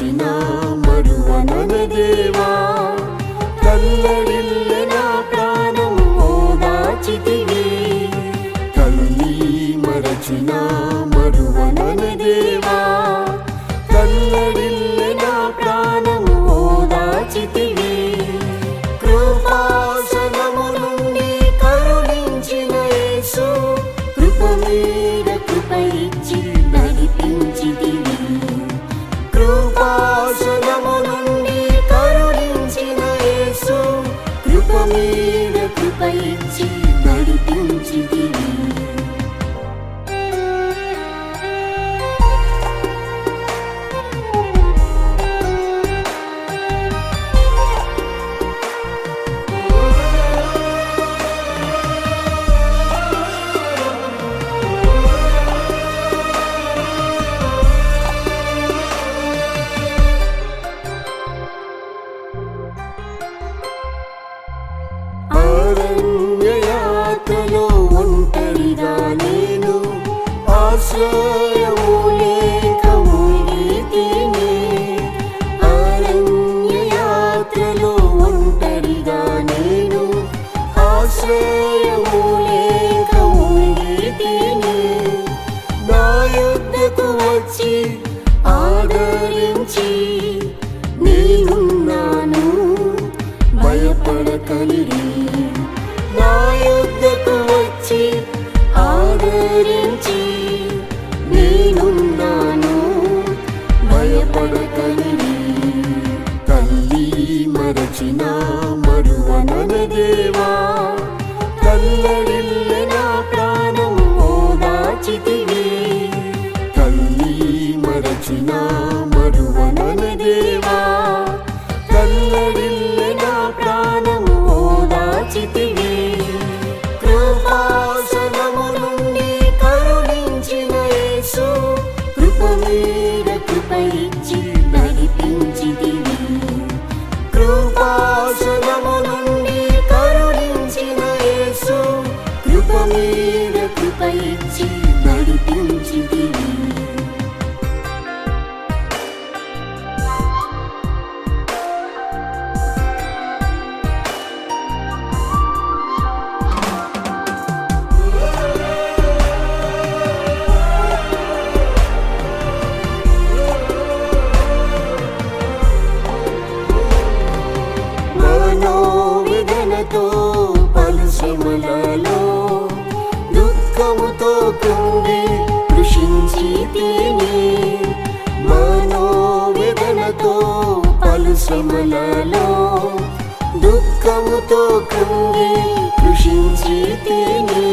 మరచిన మరువనన దేవా, తల్లడిల్లె నా ప్రాణం ఓదార్చితివి. తల్లి మరచిన మరువనన దేవా, తల్లడిల్లె నా ప్రాణం ఓదార్చితివి. కృపాసనము నుండి కరుణించిన యేసు, కృప మీద కృప ఇచ్చి నడిపించితివి. కృపాసనము నుండి కరుణించిన యేసు, కృప మీద కృప ఇచ్చి నడిపించితివి. అరణ్యయాత్రలో ఒంటరిగా నేను, ఆశ్రయము లేక మూలితిని. అరణ్యయాత్రలో ఒంటరిగా నేను, ఆశ్రయము లేక మూలితిని. నా యొద్దకు వచ్చి ఆదరించి నేనున్నాను భయపడకలిరి. నా యొద్దకు వచ్చి ఆదరించి నేనున్నాను భయపడకలిరి. తల్లి మరచిన మరువనన దేవా, తల్లడిల్లె నా ప్రాణం ఓదార్చితివి. తల్లి మరచిన మరువనన దేవా, తల్లడిల్లె నా ప్రాణం ఓదార్చితివి. కృపాసనము నుండి కరుణించిన యేసు, కృప మీద కృప ఇచ్చి నడిపించితివి. కృపాసనము నుండి కరుణించిన యేసు, కృప మీద కృప ఇచ్చి నడిపించితివి. మనోవేదనతో పలు శ్రమలలో, దుఃఖముతో కృంగి కృషించితిని. మనోవేదనతో పలు శ్రమలలో, దుఃఖముతో కృంగి కృషించితిని.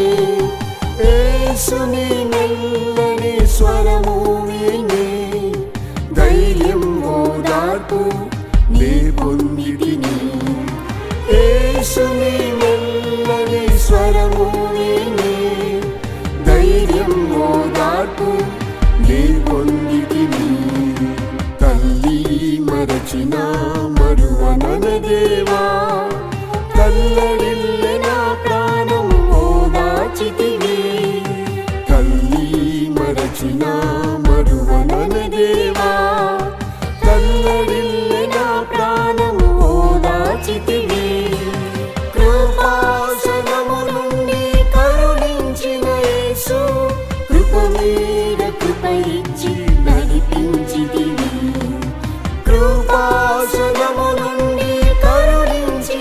యేసుని మెల్లని స్వరము విని ధైర్యం ఓదార్పు నే పొందితిని. యేసుని మెల్లని స్వరము విని ధైర్యం ఓదార్పు నే పొందితిని. తల్లి మరచిన మరువనన దేవా, తల్లడిల్లె నా ప్రాణం ఓదార్చితివి. తల్లి మరచిన మరువనన దేవా, తల్లడిల్లె నా ప్రాణం ఓదార్చితివి. కృపాసనము నుండి కరుణించిన యేసు, కృప మీద కృప ఇచ్చి నడిపించితివి. కృపాసనము నుండి కరుణించిన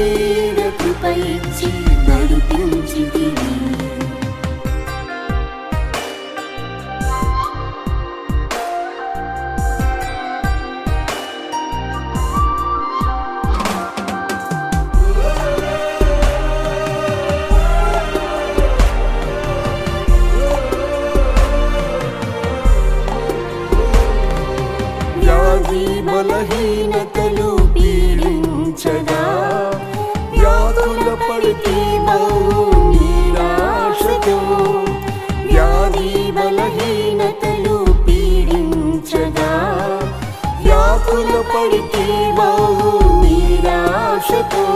మీద కృప ఇచ్చి నడిపించితివి. వ్యాధి బలహీనతలు పీడించగా వ్యాధుల పడితే బహు నిరాశతో, వ్యాధి బలహీనతలు పీడించగా వ్యాధుల పడితే బహు నిరాశతో,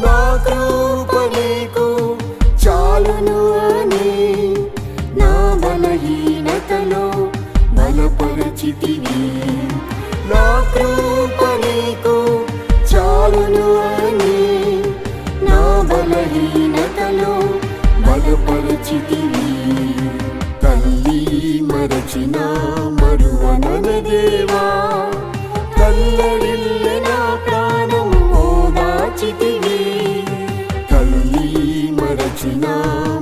నా కృప నీకు చాలును అని నా బలహీనతలో బలపరచితివి. నా కృప నీకు చాలును అని నా బలహీనతలో బలపరచితివి. తల్లి మరచిన మరువనన దేవా, కల్లడిల్లె నా ప్రాణం ఓదార్చితివి. తల్లి మరచిన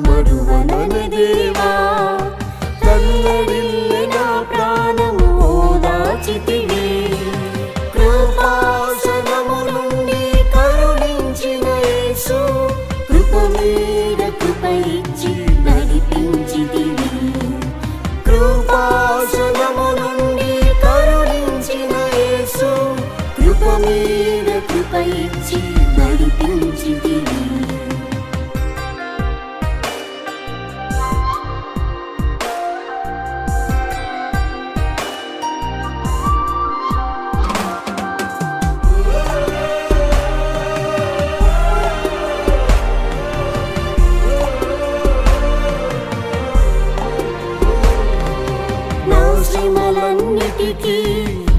మరువనన దేవా, కల్లడిల్లె నా ప్రాణం ఓదార్చితివి. కృపాసనము నుండి కరుణించిన యేసు, కృప మీద కృప ఇచ్చి నడిపించితివి. కృపాసనము నుండి కరుణించిన యేసు, కృప మీద కృప ఇచ్చి నడిపించితివి. శ్రమలన్నిటికీ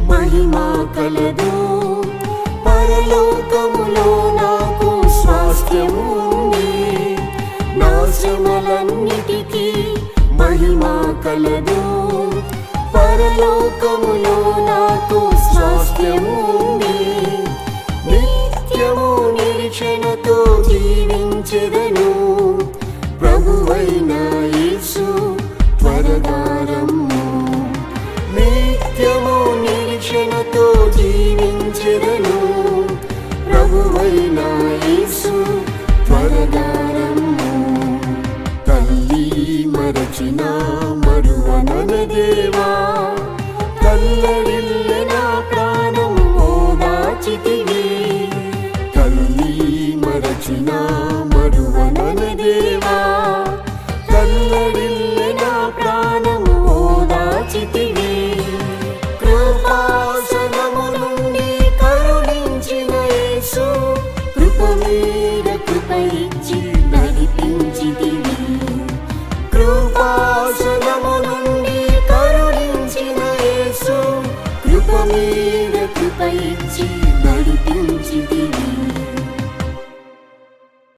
మహిమ కలదు, పరలోకములో నాకు స్వాస్థ్యము ఉంది. నా శ్రమలన్నిటికీ మహిమ కలదు, పరలోకములో నాకు స్వాస్థ్యము ఉంది. నిత్యము నిరీక్షణతో జీవించెదను, ప్రభువైన యేసు త్వరగా రమ్ము. నిత్యము నిరీక్షణతో జీవించెదను, ప్రభువైన యేసు త్వరగా రమ్ము. తల్లి మరచిన మరువనన దేవా, కల్లడిల్లె నా ప్రాణం ఓదార్చితివి. తల్లి మరచిన మరువనన దేవా, కల్లడిల్లె నా ప్రాణం ఓదార్చితివి. కృపాసనము నుండి కరుణించిన యేసు, కృప మీద కృప